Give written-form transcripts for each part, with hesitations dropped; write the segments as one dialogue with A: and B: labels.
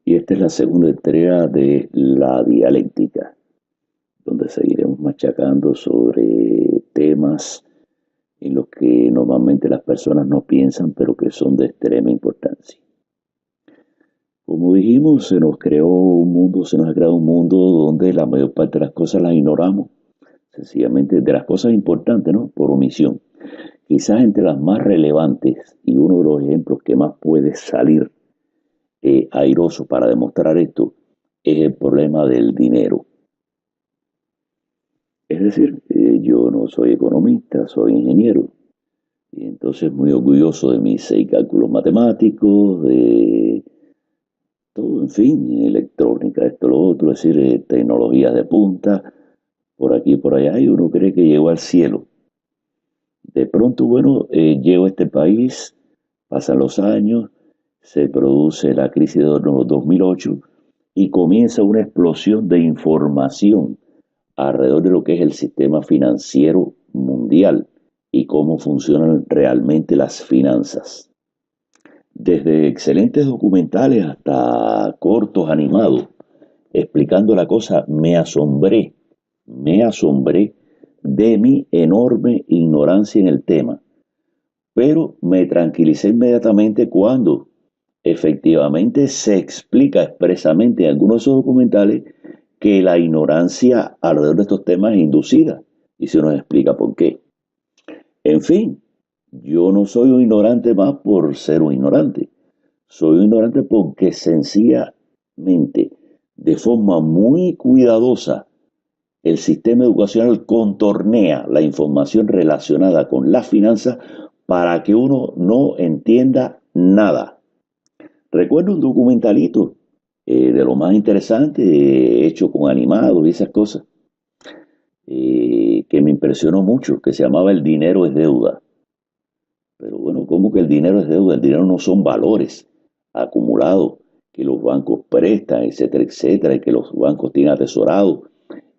A: Y esta es la segunda entrega de la dialéctica, donde seguiremos machacando sobre temas en los que normalmente las personas no piensan, pero que son de extrema importancia. Como dijimos, se nos ha creado un mundo donde la mayor parte de las cosas las ignoramos, sencillamente de las cosas importantes, ¿no? Por omisión. Quizás entre las más relevantes y uno de los ejemplos que más puede salir airoso para demostrar esto es el problema del dinero. Es decir, yo no soy economista, soy ingeniero. Y entonces muy orgulloso de mis 6 cálculos matemáticos, de todo, en fin, electrónica, esto, lo otro, es decir, tecnologías de punta, por aquí y por allá, y uno cree que llegó al cielo. De pronto, bueno, llego a este país, pasan los años, se produce la crisis de 2008 y comienza una explosión de información alrededor de lo que es el sistema financiero mundial y cómo funcionan realmente las finanzas. Desde excelentes documentales hasta cortos animados, explicando la cosa, me asombré de mi enorme ignorancia en el tema, pero me tranquilicé inmediatamente cuando efectivamente se explica expresamente en algunos de esos documentales que la ignorancia alrededor de estos temas es inducida y se nos explica por qué. En fin, yo no soy un ignorante más por ser un ignorante. Soy un ignorante porque sencillamente, de forma muy cuidadosa, el sistema educacional contornea la información relacionada con las finanzas para que uno no entienda nada. Recuerdo un documentalito de lo más interesante, hecho con animados y esas cosas, que me impresionó mucho, que se llamaba El dinero es deuda. Pero bueno, ¿cómo que el dinero es deuda? El dinero no son valores acumulados que los bancos prestan, etcétera, etcétera, y que los bancos tienen atesorados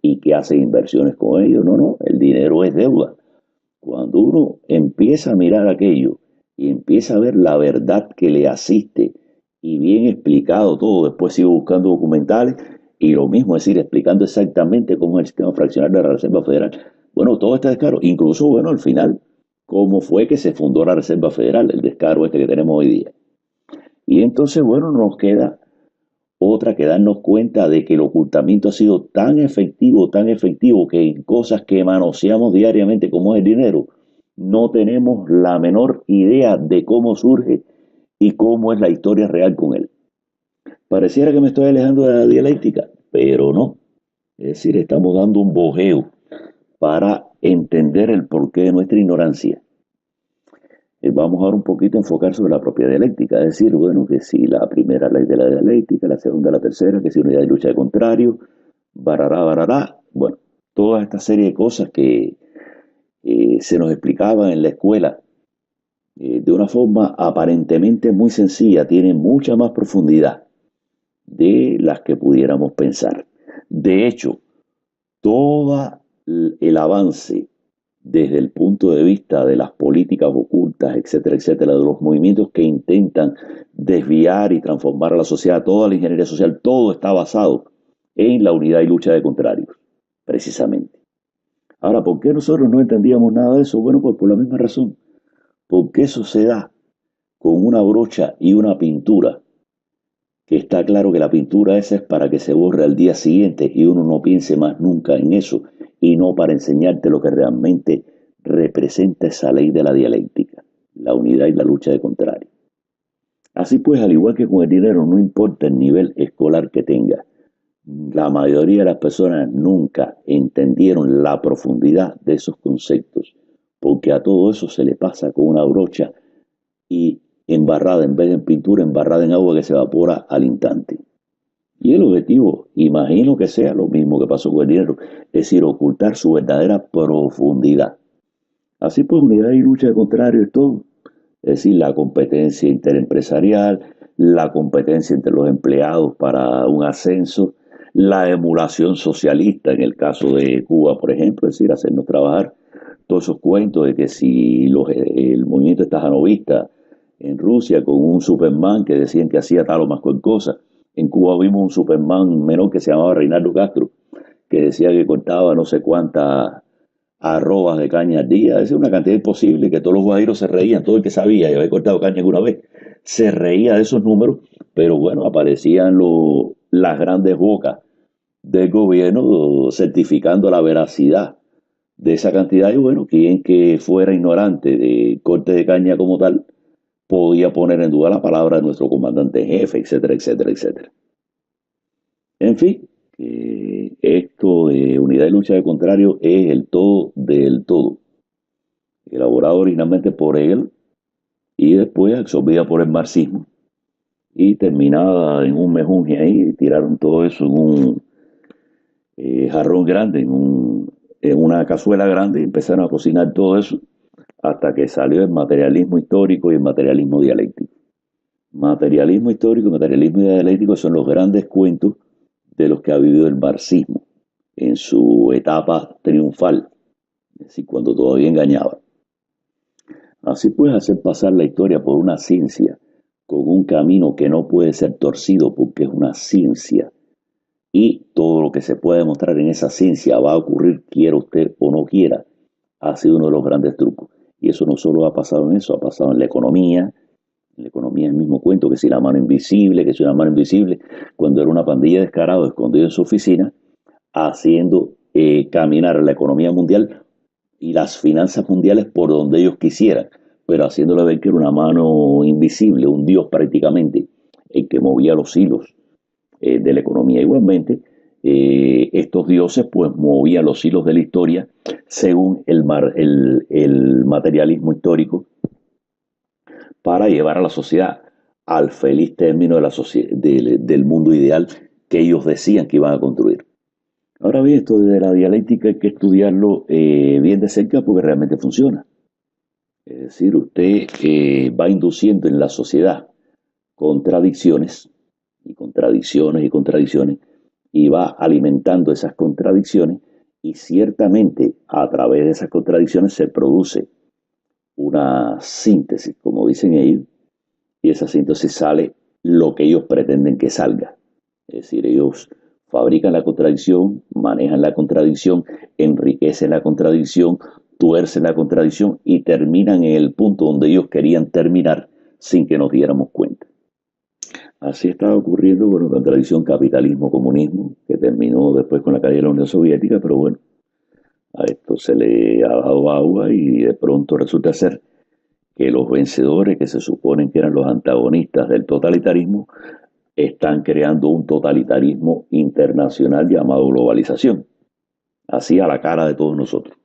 A: y que hacen inversiones con ellos. No, no, el dinero es deuda. Cuando uno empieza a mirar aquello y empieza a ver la verdad que le asiste y bien explicado todo, después sigo buscando documentales y lo mismo, es decir, explicando exactamente cómo es el sistema fraccionario de la Reserva Federal. Bueno, todo está descaro, incluso, bueno, al final, cómo fue que se fundó la Reserva Federal, el descaro este que tenemos hoy día. Y entonces, bueno, nos queda otra que darnos cuenta de que el ocultamiento ha sido tan efectivo, que en cosas que manoseamos diariamente como es el dinero, no tenemos la menor idea de cómo surge y cómo es la historia real con él. Pareciera que me estoy alejando de la dialéctica, pero no. Es decir, estamos dando un bojeo para entender el porqué de nuestra ignorancia. Vamos ahora un poquito a enfocar sobre la propia dialéctica, es decir, bueno, que si la primera ley de la dialéctica, la segunda, la tercera, que si unidad y lucha de contrario, barará, barará, bueno, toda esta serie de cosas que se nos explicaban en la escuela de una forma aparentemente muy sencilla, tienen mucha más profundidad de las que pudiéramos pensar. De hecho, todo el avance desde el punto de vista de las políticas ocultas, etcétera, etcétera, de los movimientos que intentan desviar y transformar a la sociedad, toda la ingeniería social, todo está basado en la unidad y lucha de contrarios, precisamente. Ahora, ¿por qué nosotros no entendíamos nada de eso? Bueno, pues por la misma razón, porque eso se da con una brocha y una pintura, que está claro que la pintura esa es para que se borre al día siguiente y uno no piense más nunca en eso, y no para enseñarte lo que realmente representa esa ley de la dialéctica, la unidad y la lucha de contrarios. Así pues, al igual que con el dinero, no importa el nivel escolar que tenga, la mayoría de las personas nunca entendieron la profundidad de esos conceptos, porque a todo eso se le pasa con una brocha y embarrada, en vez de en pintura, embarrada en agua que se evapora al instante. Y el objetivo, imagino que sea lo mismo que pasó con el dinero, es decir, ocultar su verdadera profundidad. Así pues, unidad y lucha de contrario es todo. Es decir, la competencia interempresarial, la competencia entre los empleados para un ascenso, la emulación socialista en el caso de Cuba, por ejemplo, es decir, hacernos trabajar todos esos cuentos de que si el movimiento estajanovista en Rusia con un Superman que decían que hacía tal o más cosa, En Cuba vimos un Superman menor que se llamaba Reinaldo Castro, que decía que cortaba no sé cuántas arrobas de caña al día. Es una cantidad imposible que todos los guajiros se reían, todo el que sabía y había cortado caña alguna vez, se reía de esos números, pero bueno, aparecían las grandes bocas del gobierno certificando la veracidad de esa cantidad y bueno, quien que fuera ignorante de corte de caña como tal, podía poner en duda la palabra de nuestro comandante en jefe, etcétera, etcétera, etcétera. En fin, esto de unidad y lucha de contrario es el todo del todo, elaborado originalmente por él y después absorbida por el marxismo y terminada en un mejunje ahí, tiraron todo eso en un jarrón grande, en una cazuela grande y empezaron a cocinar todo eso hasta que salió el materialismo histórico y el materialismo dialéctico. Materialismo histórico y materialismo dialéctico son los grandes cuentos de los que ha vivido el marxismo en su etapa triunfal, es decir, cuando todavía engañaba. Así puedes hacer pasar la historia por una ciencia con un camino que no puede ser torcido porque es una ciencia y todo lo que se puede demostrar en esa ciencia va a ocurrir quiera usted o no quiera. Ha sido uno de los grandes trucos. Y eso no solo ha pasado en eso, ha pasado en la economía. En la economía es el mismo cuento, que si la mano invisible, que si una mano invisible, cuando era una pandilla de descarados escondido en su oficina, haciendo caminar la economía mundial y las finanzas mundiales por donde ellos quisieran, pero haciéndole ver que era una mano invisible, un dios prácticamente, el que movía los hilos de la economía. Igualmente, estos dioses pues movían los hilos de la historia según el materialismo histórico para llevar a la sociedad al feliz término de del mundo ideal que ellos decían que iban a construir. Ahora bien, esto de la dialéctica hay que estudiarlo bien de cerca porque realmente funciona. Es decir, usted va induciendo en la sociedad contradicciones y contradicciones y contradicciones y va alimentando esas contradicciones y ciertamente a través de esas contradicciones se produce una síntesis, como dicen ellos, y esa síntesis sale lo que ellos pretenden que salga. Es decir, ellos fabrican la contradicción, manejan la contradicción, enriquecen la contradicción, tuercen la contradicción y terminan en el punto donde ellos querían terminar sin que nos diéramos cuenta. Así estaba ocurriendo con la tradición capitalismo-comunismo, que terminó después con la caída de la Unión Soviética, pero bueno, a esto se le ha dado agua y de pronto resulta ser que los vencedores, que se suponen que eran los antagonistas del totalitarismo, están creando un totalitarismo internacional llamado globalización, así a la cara de todos nosotros.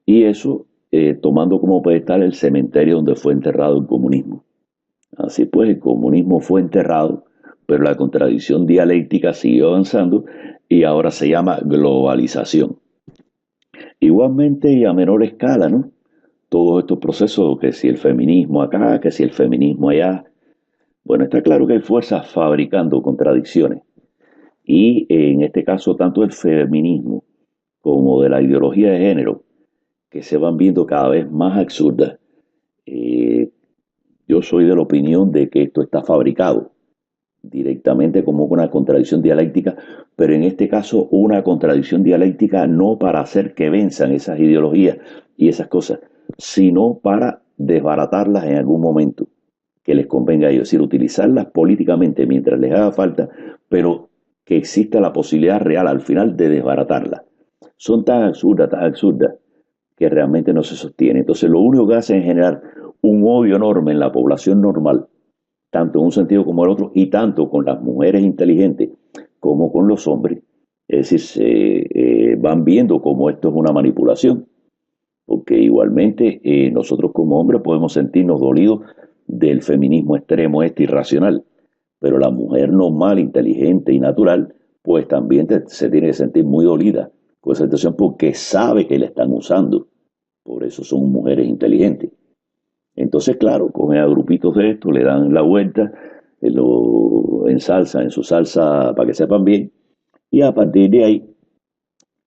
A: Y eso tomando como pedestal el cementerio donde fue enterrado el comunismo. Así pues, el comunismo fue enterrado, pero la contradicción dialéctica siguió avanzando y ahora se llama globalización. Igualmente y a menor escala, ¿no? Todos estos procesos, que si el feminismo acá, que si el feminismo allá. Bueno, está claro que hay fuerzas fabricando contradicciones. Y en este caso, tanto el feminismo como de la ideología de género, que se van viendo cada vez más absurdas. Yo soy de la opinión de que esto está fabricado directamente como una contradicción dialéctica, pero en este caso una contradicción dialéctica no para hacer que venzan esas ideologías y esas cosas, sino para desbaratarlas en algún momento que les convenga a ellos, es decir, utilizarlas políticamente mientras les haga falta, pero que exista la posibilidad real al final de desbaratarlas. Son tan absurdas, que realmente no se sostiene. Entonces, lo único que hacen es generar un odio enorme en la población normal, tanto en un sentido como en el otro, y tanto con las mujeres inteligentes como con los hombres. Es decir, van viendo cómo esto es una manipulación, porque igualmente nosotros como hombres podemos sentirnos dolidos del feminismo extremo este irracional, pero la mujer normal, inteligente y natural, pues también se tiene que sentir muy dolida con esa situación porque sabe que la están usando. Por eso son mujeres inteligentes. Entonces, claro, cogen a grupitos de estos, le dan la vuelta, lo ensalzan en su salsa para que sepan bien, y a partir de ahí,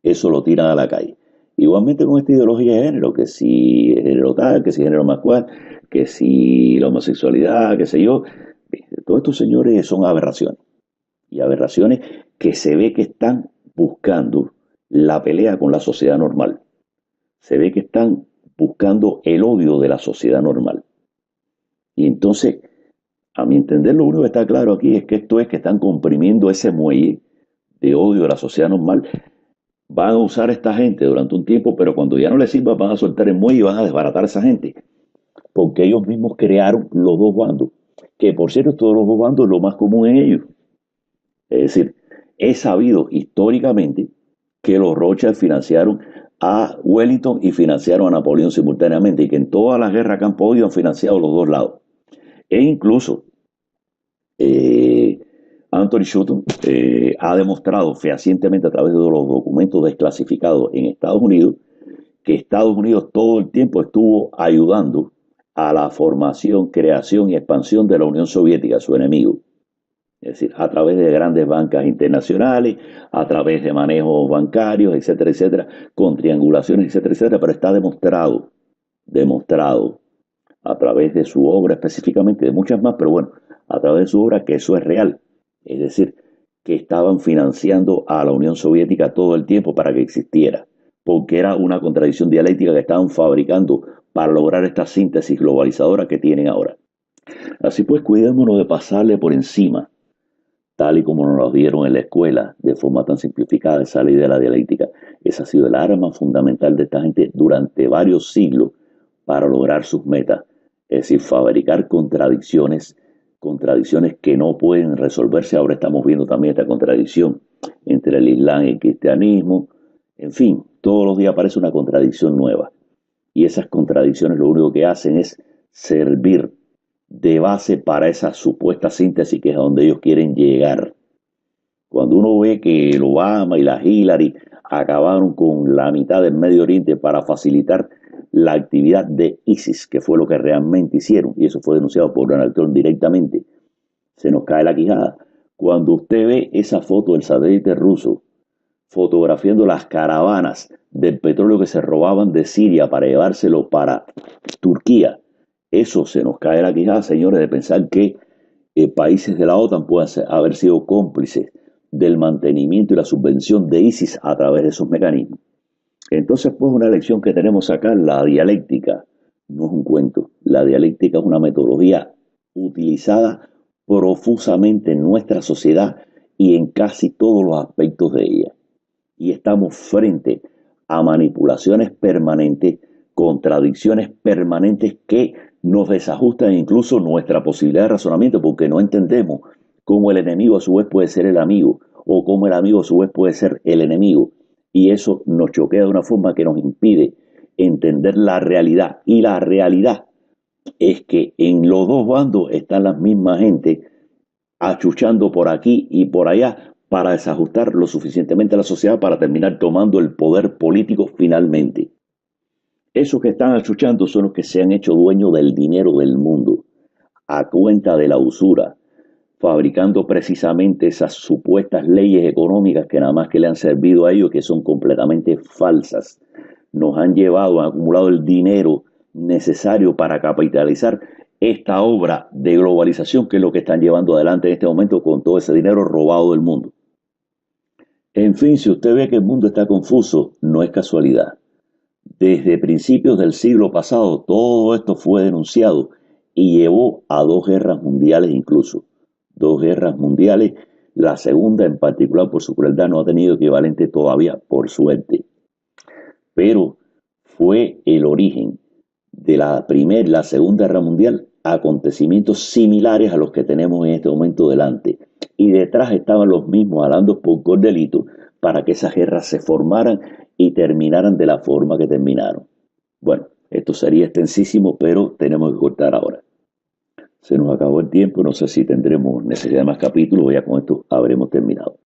A: eso lo tiran a la calle. Igualmente con esta ideología de género, que si género tal, que si género más cual, que si la homosexualidad, qué sé yo, Todos estos señores son aberraciones. Y aberraciones que se ve que están buscando la pelea con la sociedad normal. Se ve que están buscando el odio de la sociedad normal. Y entonces, a mi entender, lo único que está claro aquí es que esto es que están comprimiendo ese muelle de odio de la sociedad normal. Van a usar a esta gente durante un tiempo, pero cuando ya no les sirva, van a soltar el muelle y van a desbaratar a esa gente. Porque ellos mismos crearon los dos bandos. Que por cierto, todos los dos bandos es lo más común en ellos. Es decir, es sabido históricamente que los Rothschild financiaron a Wellington y financiaron a Napoleón simultáneamente y que en todas las guerras que han podido han financiado los dos lados. E incluso Anthony Shotton ha demostrado fehacientemente a través de los documentos desclasificados en Estados Unidos que Estados Unidos todo el tiempo estuvo ayudando a la formación, creación y expansión de la Unión Soviética, su enemigo. Es decir, a través de grandes bancas internacionales, a través de manejos bancarios, etcétera, etcétera, con triangulaciones, etcétera, etcétera, pero está demostrado a través de su obra específicamente, de muchas más, pero bueno, a través de su obra que eso es real. Es decir, que estaban financiando a la Unión Soviética todo el tiempo para que existiera, porque era una contradicción dialéctica que estaban fabricando para lograr esta síntesis globalizadora que tienen ahora. Así pues, cuidémonos de pasarle por encima, tal y como nos lo dieron en la escuela, de forma tan simplificada, esa ley de la dialéctica. Esa ha sido el arma fundamental de esta gente durante varios siglos para lograr sus metas. Es decir, fabricar contradicciones, contradicciones que no pueden resolverse. Ahora estamos viendo también esta contradicción entre el Islam y el cristianismo. En fin, todos los días aparece una contradicción nueva. Y esas contradicciones lo único que hacen es servir de base para esa supuesta síntesis que es a donde ellos quieren llegar. Cuando uno ve que el Obama y la Hillary acabaron con la mitad del Medio Oriente para facilitar la actividad de ISIS, que fue lo que realmente hicieron, y eso fue denunciado por Donald Trump directamente, se nos cae la quijada. Cuando usted ve esa foto del satélite ruso fotografiando las caravanas del petróleo que se robaban de Siria para llevárselo para Turquía, eso se nos cae la quijada, señores, de pensar que países de la OTAN puedan haber sido cómplices del mantenimiento y la subvención de ISIS a través de esos mecanismos. Entonces, pues una lección que tenemos acá, la dialéctica, no es un cuento. La dialéctica es una metodología utilizada profusamente en nuestra sociedad y en casi todos los aspectos de ella. Y estamos frente a manipulaciones permanentes, contradicciones permanentes que nos desajustan incluso nuestra posibilidad de razonamiento porque no entendemos cómo el enemigo a su vez puede ser el amigo o cómo el amigo a su vez puede ser el enemigo. Y eso nos choquea de una forma que nos impide entender la realidad. Y la realidad es que en los dos bandos están las mismas gente achuchando por aquí y por allá para desajustar lo suficientemente a la sociedad para terminar tomando el poder político finalmente. Esos que están achuchando son los que se han hecho dueños del dinero del mundo, a cuenta de la usura, fabricando precisamente esas supuestas leyes económicas que nada más que le han servido a ellos, que son completamente falsas. Nos han llevado, han acumulado el dinero necesario para capitalizar esta obra de globalización, que es lo que están llevando adelante en este momento con todo ese dinero robado del mundo. En fin, si usted ve que el mundo está confuso, no es casualidad. Desde principios del siglo pasado, todo esto fue denunciado y llevó a dos guerras mundiales incluso. Dos guerras mundiales, la segunda en particular por su crueldad no ha tenido equivalente todavía, por suerte. Pero fue el origen de la primera y la segunda guerra mundial, acontecimientos similares a los que tenemos en este momento delante. Y detrás estaban los mismos hablando por cordelito para que esas guerras se formaran y terminaran de la forma que terminaron. Bueno, esto sería extensísimo, pero tenemos que cortar ahora. Se nos acabó el tiempo, no sé si tendremos necesidad de más capítulos, ya con esto habremos terminado.